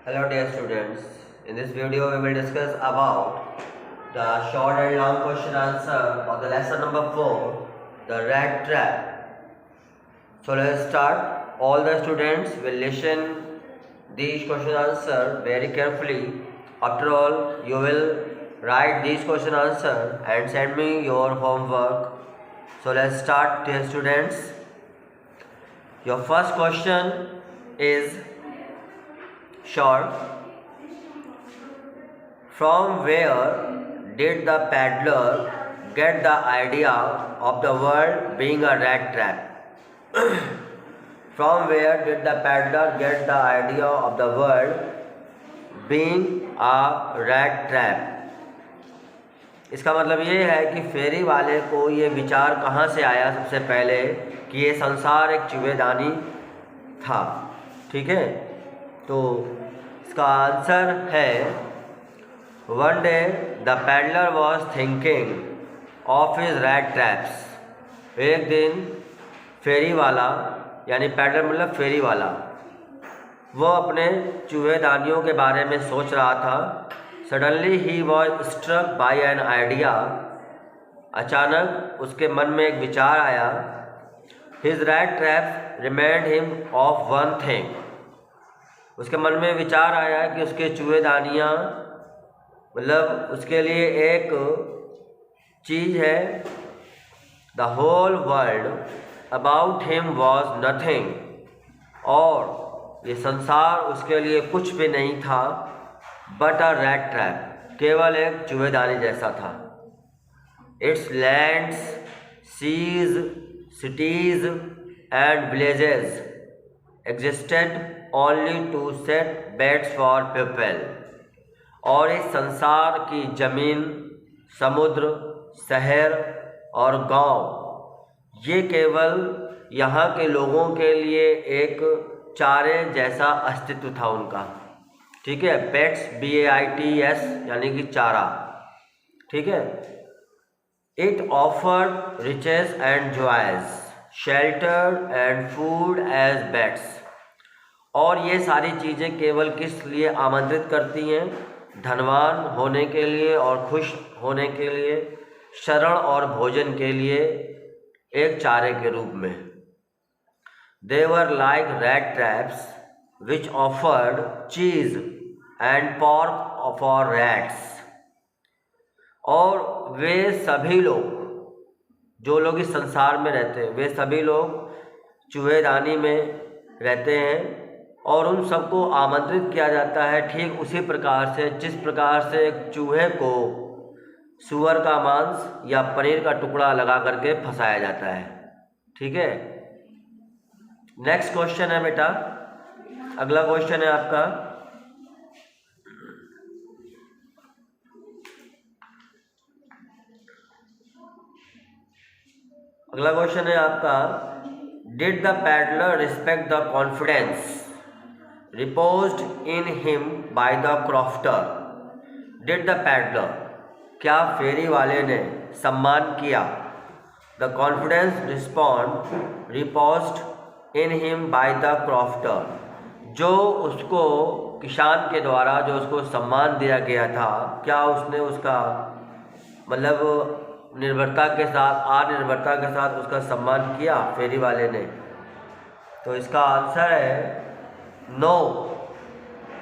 Hello dear students, in this video we will discuss about the short and long question answer of the lesson number 4, the rat trap. So let's start. All the students will listen these question answer very carefully. After all, you will write these question answer and send me your homework. So let's start dear students. Your first question is short. From where did the paddler get the idea of the world being a rat trap? From where did the paddler get the idea of the world being a rat trap? इसका मतलब ये है कि फेरी वाले को ये विचार कहाँ से आया सबसे पहले कि ये संसार एक चूहेदानी था। ठीक है, तो इसका आंसर है one day the peddler was thinking of his rat traps. एक दिन फेरी वाला, यानी पैडलर मतलब फेरी वाला, वो अपने चूहेदानियों के बारे में सोच रहा था। सडनली ही was struck by an idea. अचानक उसके मन में एक विचार आया। His rat traps remind him of one thing. उसके मन में विचार आया कि उसके चूहेदानियाँ मतलब उसके लिए एक चीज़ है। The whole world about him was nothing, और ये संसार उसके लिए कुछ भी नहीं था बट अ रैट ट्रैप, केवल एक चूहेदानी जैसा था। Its lands, seas, cities and villages existed only to set baits for people. और इस संसार की ज़मीन, समुद्र, शहर और गांव, ये केवल यहाँ के लोगों के लिए एक चारे जैसा अस्तित्व था उनका। ठीक है, बेड्स BAITS यानी कि चारा। ठीक है, it offered riches and joys, shelter and food as baits. और ये सारी चीज़ें केवल किस लिए आमंत्रित करती हैं? धनवान होने के लिए और खुश होने के लिए, शरण और भोजन के लिए एक चारे के रूप में। They were like rat traps which offered cheese and pork for rats. और वे सभी लोग, जो लोग इस संसार में रहते हैं, वे सभी लोग चूहेदानी में रहते हैं और उन सबको आमंत्रित किया जाता है ठीक उसी प्रकार से जिस प्रकार से एक चूहे को सूअर का मांस या पनीर का टुकड़ा लगा करके फंसाया जाता है। ठीक है, नेक्स्ट क्वेश्चन है बेटा, अगला क्वेश्चन है आपका। अगला क्वेश्चन है आपका, did the peddler respect the confidence reposed in him by the crofter? Did the peddler, क्या फेरी वाले ने सम्मान किया? The confidence reposed in him by the crofter, जो उसको किसान के द्वारा जो उसको सम्मान दिया गया था, क्या उसने उसका मतलब निर्भरता के साथ, आत्मनिर्भरता के साथ उसका सम्मान किया फेरी वाले ने? तो इसका आंसर है नो,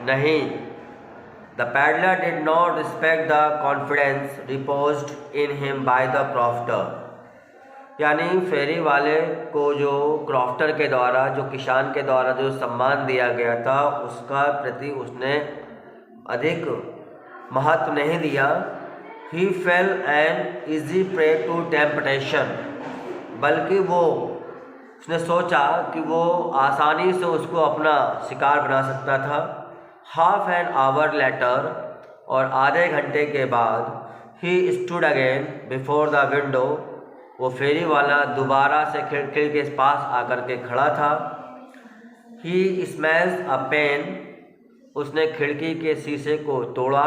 नहीं। The peddler did not respect the confidence reposed in him by the crofter. यानी फेरी वाले को जो क्रॉफ्टर के द्वारा, जो किसान के द्वारा जो सम्मान दिया गया था, उसका प्रति उसने अधिक महत्व नहीं दिया। He fell an easy prey to temptation, बल्कि उसने सोचा कि वो आसानी से उसको अपना शिकार बना सकता था। हाफ एन आवर लेटर, और आधे घंटे के बाद, he stood again before the window, वो फेरी वाला दोबारा से खिड़की के पास आकर के खड़ा था। ही स्मैश्ड अ पेन, उसने खिड़की के शीशे को तोड़ा।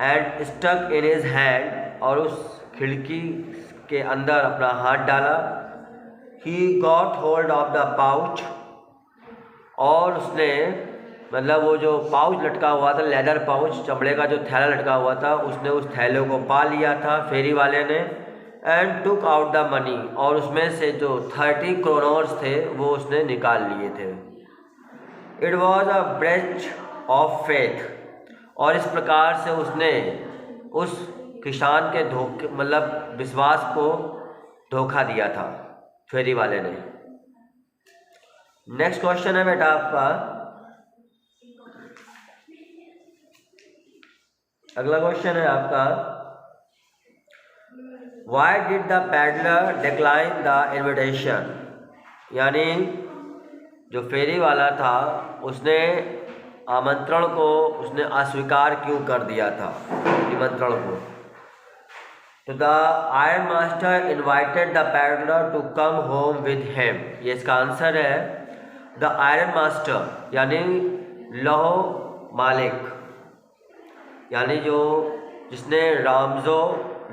And stuck in his hand, और उस खिड़की के अंदर अपना हाथ डाला। He got hold of the pouch, और उसने मतलब वो जो पाउच लटका हुआ था, लेदर पाउच, चमड़े का जो थैला लटका हुआ था, उसने उस थैले को पा लिया था फेरी वाले ने, and took out the money, और उसमें से जो 30 क्रोनर्स थे वो उसने निकाल लिए थे। It was a breach of faith, और इस प्रकार से उसने उस किसान के धोखे मतलब विश्वास को धोखा दिया था फेरी वाले ने। नेक्स्ट क्वेश्चन है बेटा आपका, अगला क्वेश्चन है आपका, why did the peddler decline the invitation, यानी जो फेरी वाला था उसने आमंत्रण को उसने अस्वीकार क्यों कर दिया था, निमंत्रण को। तो the iron master invited the peddler to come home with him, ये इसका आंसर है। द आयरन मास्टर यानी लौह मालिक, यानी जो जिसने रामजो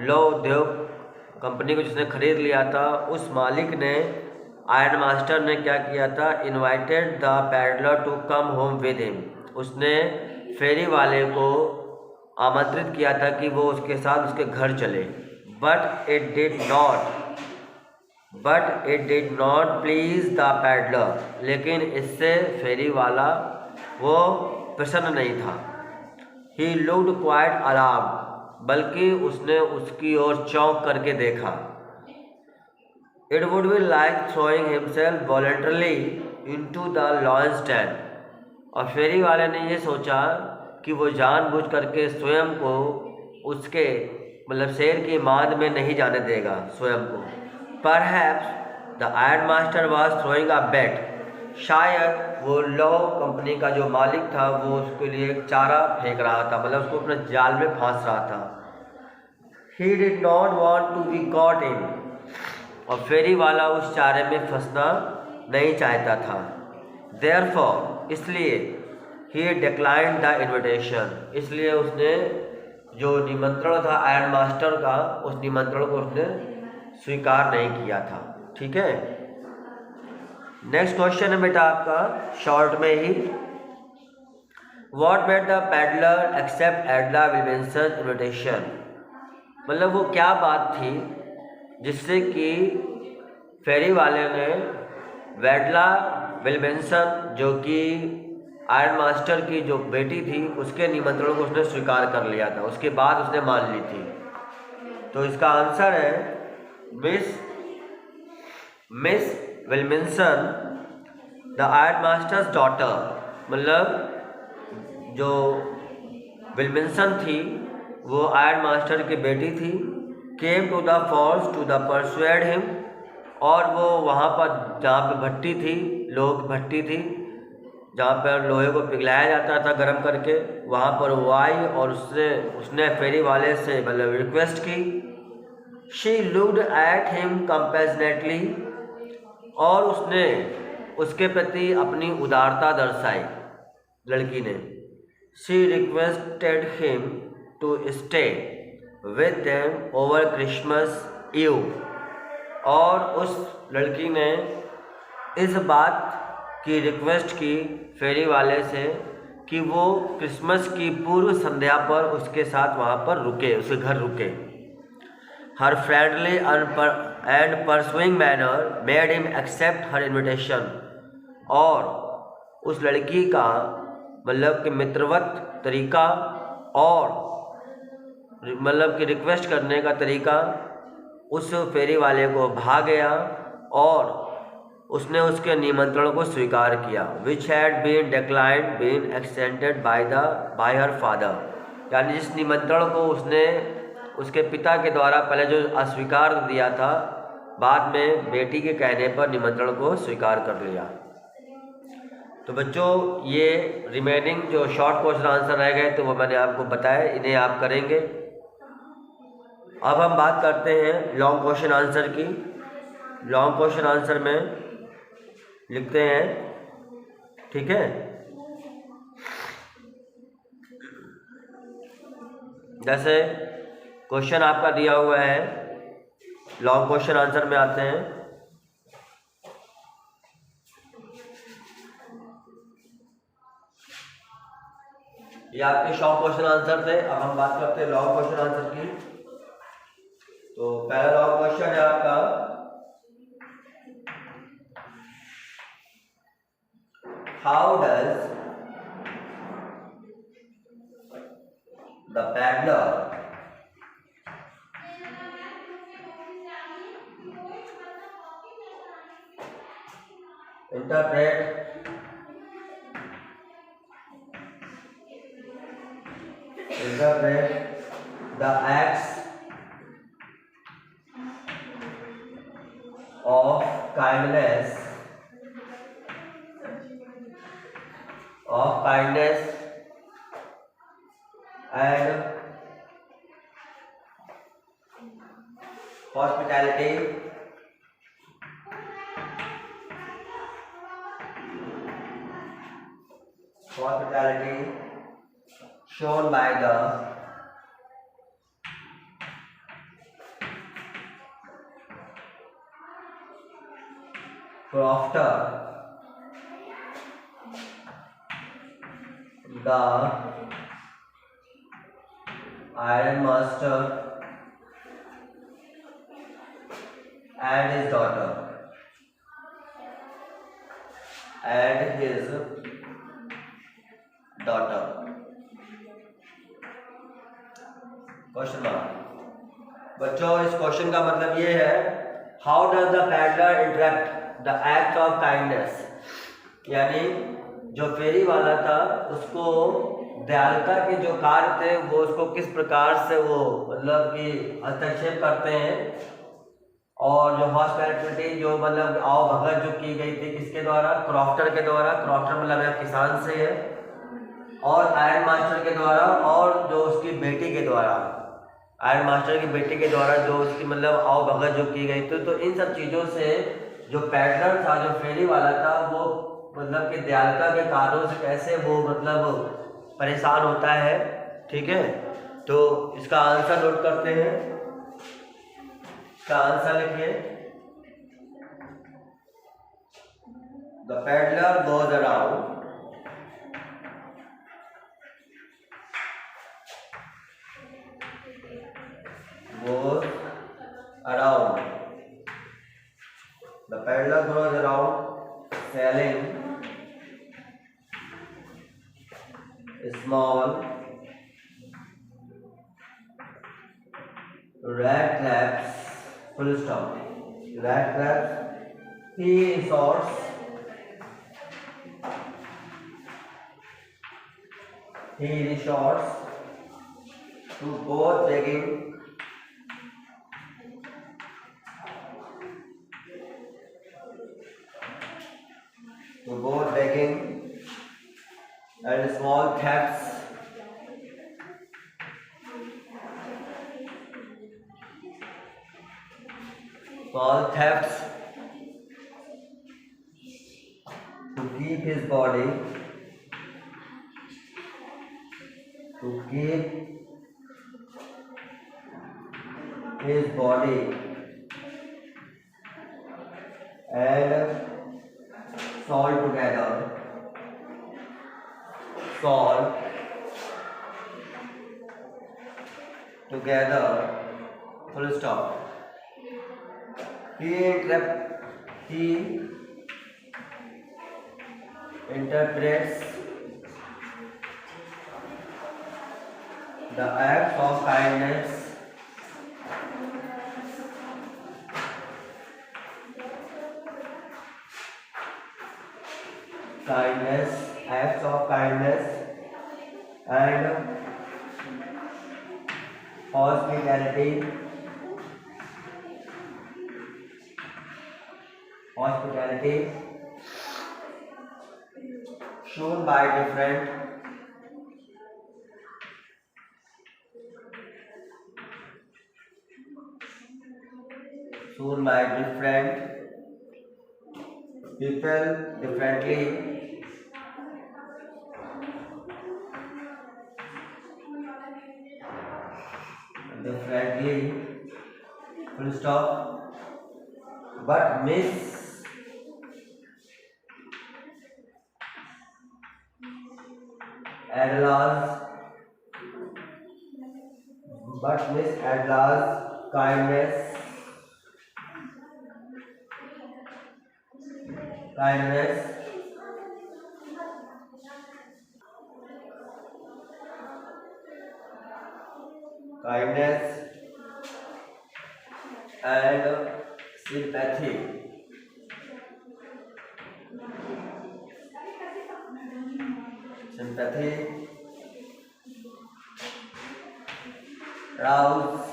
लौह उद्योग कंपनी को जिसने खरीद लिया था, उस मालिक ने, आयरन मास्टर ने क्या किया था, invited the peddler to come home with him, उसने फेरी वाले को आमंत्रित किया था कि वो उसके साथ उसके घर चले। But it did not please the peddler, लेकिन इससे फेरी वाला वो प्रसन्न नहीं था। ही लुक्ड क्वाइट अलार्म्ड, बल्कि उसने उसकी ओर चौंक करके देखा। It would be like throwing himself voluntarily into the lion's den, और फेरी वाले ने ये सोचा कि वो जानबूझ करके स्वयं को उसके मतलब शेर की मांद में नहीं जाने देगा स्वयं को। Perhaps the iron master was throwing a bait, शायद वो लॉ कंपनी का जो मालिक था वो उसके लिए एक चारा फेंक रहा था, मतलब उसको अपने जाल में फांस रहा था। He did not want to be caught in, और फेरी वाला उस चारे में फंसना नहीं चाहता था। देयरफॉर, इसलिए, ही डिक्लाइंड द इन्विटेशन, इसलिए उसने जो निमंत्रण था आयरन मास्टर का, उस निमंत्रण को उसने स्वीकार नहीं किया था। ठीक है, नेक्स्ट क्वेश्चन है बेटा आपका शॉर्ट में ही, what made the peddler accept Edla Wilkinson invitation, मतलब वो क्या बात थी जिससे कि फेरी वाले ने वेडला विल्किंसन, जो कि आयरन मास्टर की जो बेटी थी, उसके निमंत्रण को उसने स्वीकार कर लिया था, उसके बाद उसने मान ली थी। तो इसका आंसर है miss Wilkinson the iron masters daughter, मतलब जो विल्किंसन थी वो आयरन मास्टर की बेटी थी। Came to the falls to the persuade him, और वो वहाँ पर जहाँ पे भट्टी थी, लोहे की भट्टी थी, जहाँ पर लोहे को पिघलाया जाता था गर्म करके, वहाँ पर वो आई और उसने फेरी वाले से मतलब रिक्वेस्ट की। She looked at him compassionately, और उसने उसके प्रति अपनी उदारता दर्शाई लड़की ने। She requested him to stay with them over Christmas Eve, और उस लड़की ने इस बात की रिक्वेस्ट की फेरी वाले से कि वो क्रिसमस की पूर्व संध्या पर उसके साथ वहाँ पर रुके, उसके घर रुके। Her friendly and pursuing manner made him accept her invitation, और उस लड़की का मतलब कि मित्रवत तरीका और मतलब कि रिक्वेस्ट करने का तरीका उस फेरी वाले को भा गया, और उसने उसके निमंत्रण को स्वीकार किया। Which had been declined been extended by her father, यानी जिस निमंत्रण को उसने उसके पिता के द्वारा पहले जो अस्वीकार दिया था, बाद में बेटी के कहने पर निमंत्रण को स्वीकार कर लिया। तो बच्चों, ये रिमेनिंग जो शॉर्ट क्वेश्चन आंसर रह गए तो वो मैंने आपको बताया, इन्हें आप करेंगे। अब हम बात करते हैं लॉन्ग क्वेश्चन आंसर की। लॉन्ग क्वेश्चन आंसर में लिखते हैं, ठीक है, जैसे क्वेश्चन आपका दिया हुआ है, लॉन्ग क्वेश्चन आंसर में आते हैं। ये आपके शॉर्ट क्वेश्चन आंसर थे। अब हम बात करते हैं लॉन्ग क्वेश्चन आंसर की। तो पहला लॉन्ग क्वेश्चन है आपका, how does the peddler interpret the acts of kindness and hospitality shown by the crofter, the iron master and his daughter. Question mark. बच्चों इस क्वेश्चन का मतलब ये है, how does the peddler interrupt the act of kindness, यानी जो फेरी वाला था उसको दयालुता के जो कार्य थे वो उसको किस प्रकार से वो मतलब कि हस्तक्षेप करते हैं, और जो हॉस्पिटैलिटी जो मतलब आओ भगत जो की गई थी किसके द्वारा, क्रॉफ्टर के द्वारा। क्रॉफ्टर मतलब है किसान से है, और आयरन मास्टर के द्वारा, और जो उसकी बेटी के द्वारा, आयरन मास्टर की बेटी के द्वारा जो उसकी मतलब आओ भगत जो की गई थी। तो इन सब चीज़ों से जो पैडलर था, जो फेरी वाला था, वो मतलब कि दयालुता के कार्यों से कैसे वो मतलब परेशान होता है। ठीक है, तो इसका आंसर नोट करते हैं। इसका आंसर लिखिए, the peddler goes around the peddler goes around selling small rat traps, full stop, rat traps. He resorts to both begging and small thefts to keep his body and salt together, full stop. He interprets the acts of kindness and hospitality shown by different people differently, full stop, but miss Adela's, but Miss Adela's kindness and sympathy rouse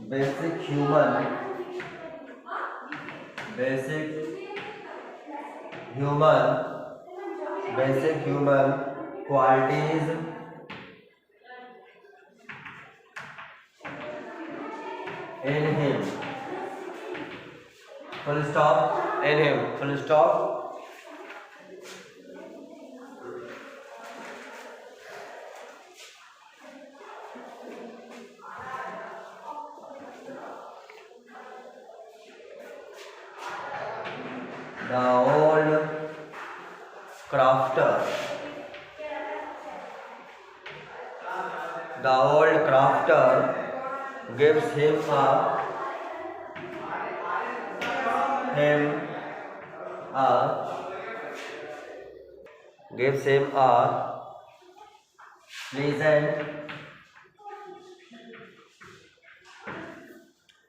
basic human qualities in him. Full stop. In him. Full stop. The old crafter gives him a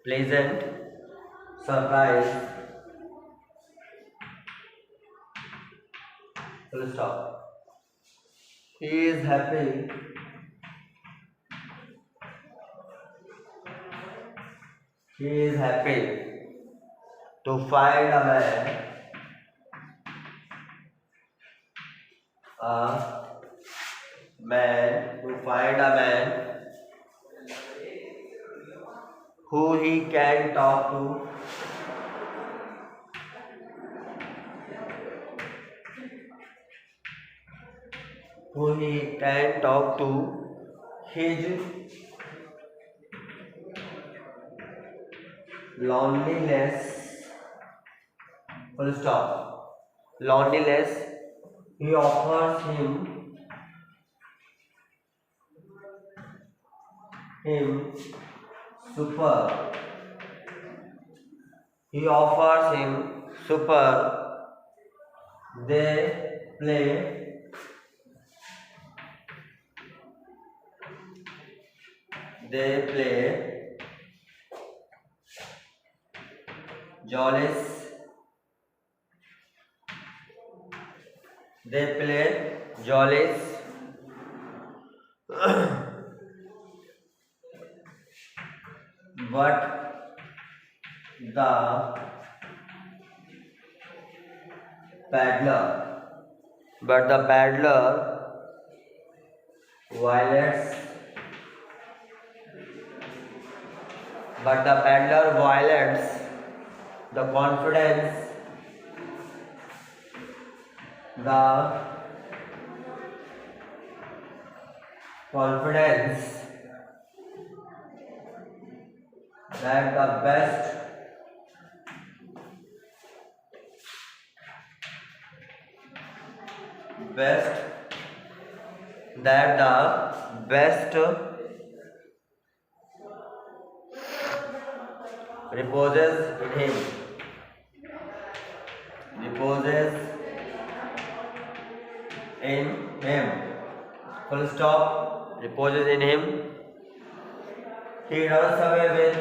pleasant surprise. Full stop. He is happy to find a man who he can talk to his loneliness. Full stop. Loneliness. He offers him super. They play jollies but the paddler violates the confidence that the best reposes in him. Full stop. Reposes in him. He runs away with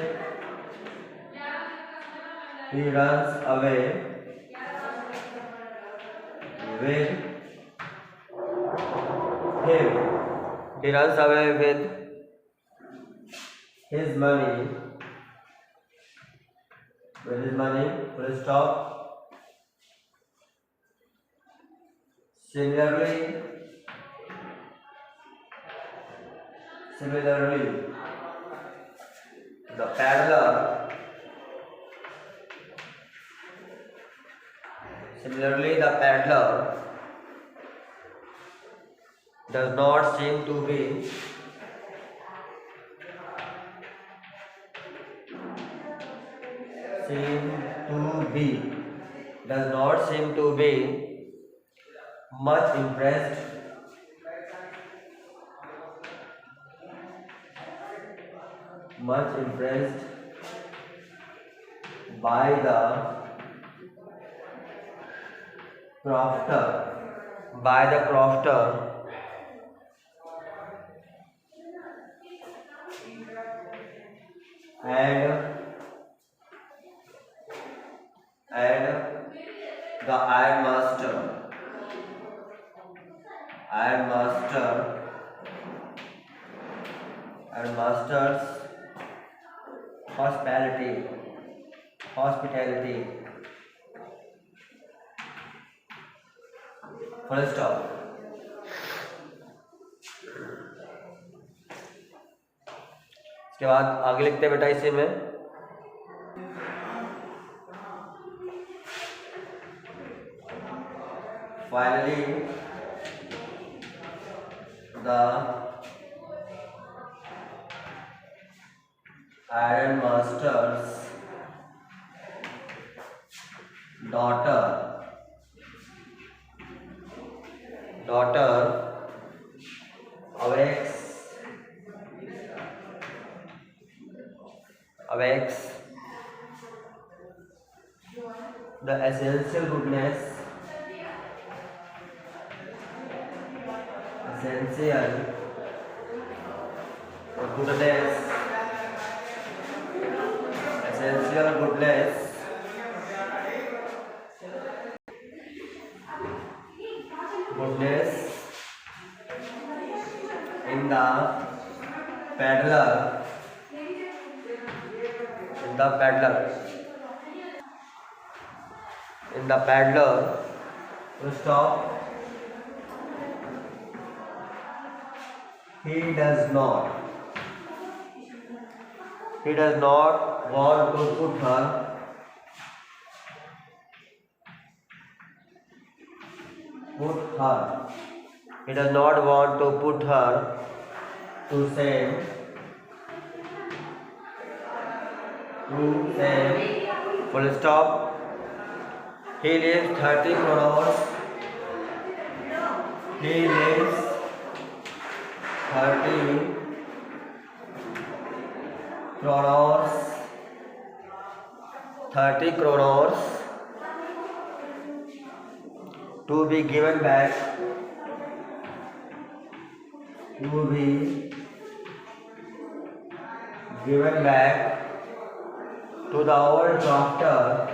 him. He runs away with his money. Full stop. Similarly, the paddler does not seem to be much impressed by the crofter and the ironmaster's hospitality. Full stop. इसके बाद आगे लिखते हैं बेटा इसी में finally the ironmaster's daughter awakes the essential goodness goodness in the peddler to stop. He does not want to put her He does not want to put her to shame. Full stop. He leaves 30 crores. He leaves 30 crores to be given back to the old crofter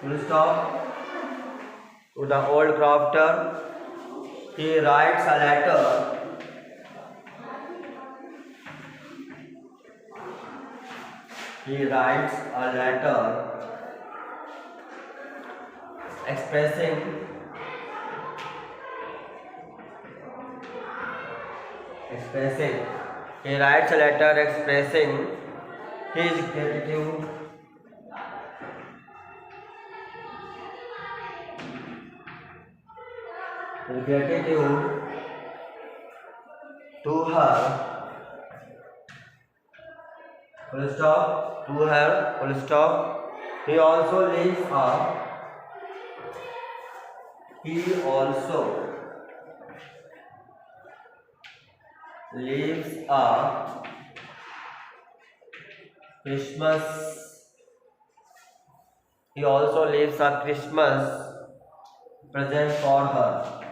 full stop. To the old crofter. He writes a letter expressing his gratitude to her. Full stop. Full stop. He also leaves a Christmas present for her.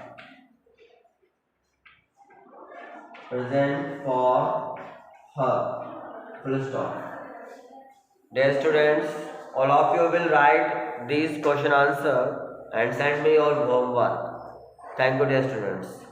Full stop. Dear students, all of you will write these question answer and send me your homework. Thank you, dear students.